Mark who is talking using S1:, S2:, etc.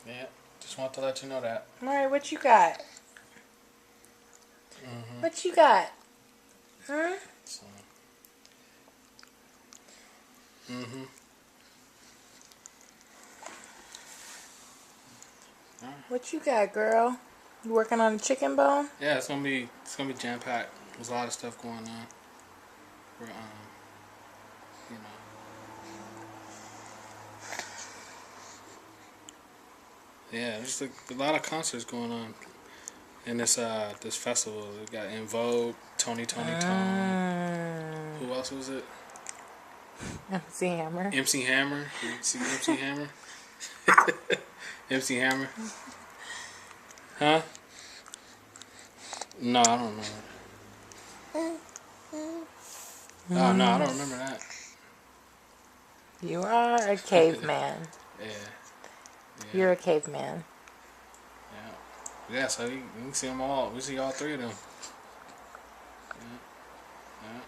S1: Yeah, just want to let you know that.
S2: Alright, what you got? What you got? Huh?
S1: So, mm-hmm.
S2: What you got, girl? You working on a chicken bone?
S1: Yeah, it's gonna be jam packed. There's a lot of stuff going on. We're you know, yeah, there's a lot of concerts going on in this festival. We got In Vogue, Tony Tone. Who else was it?
S2: MC Hammer.
S1: MC Hammer. You see MC Hammer? MC Hammer? Huh? No, I don't know. Oh no, I don't remember that.
S2: You are a caveman.
S1: Yeah, yeah,
S2: You're a caveman.
S1: yeah. Yeah, so you can see them all. We see all three of them. Yeah, yeah.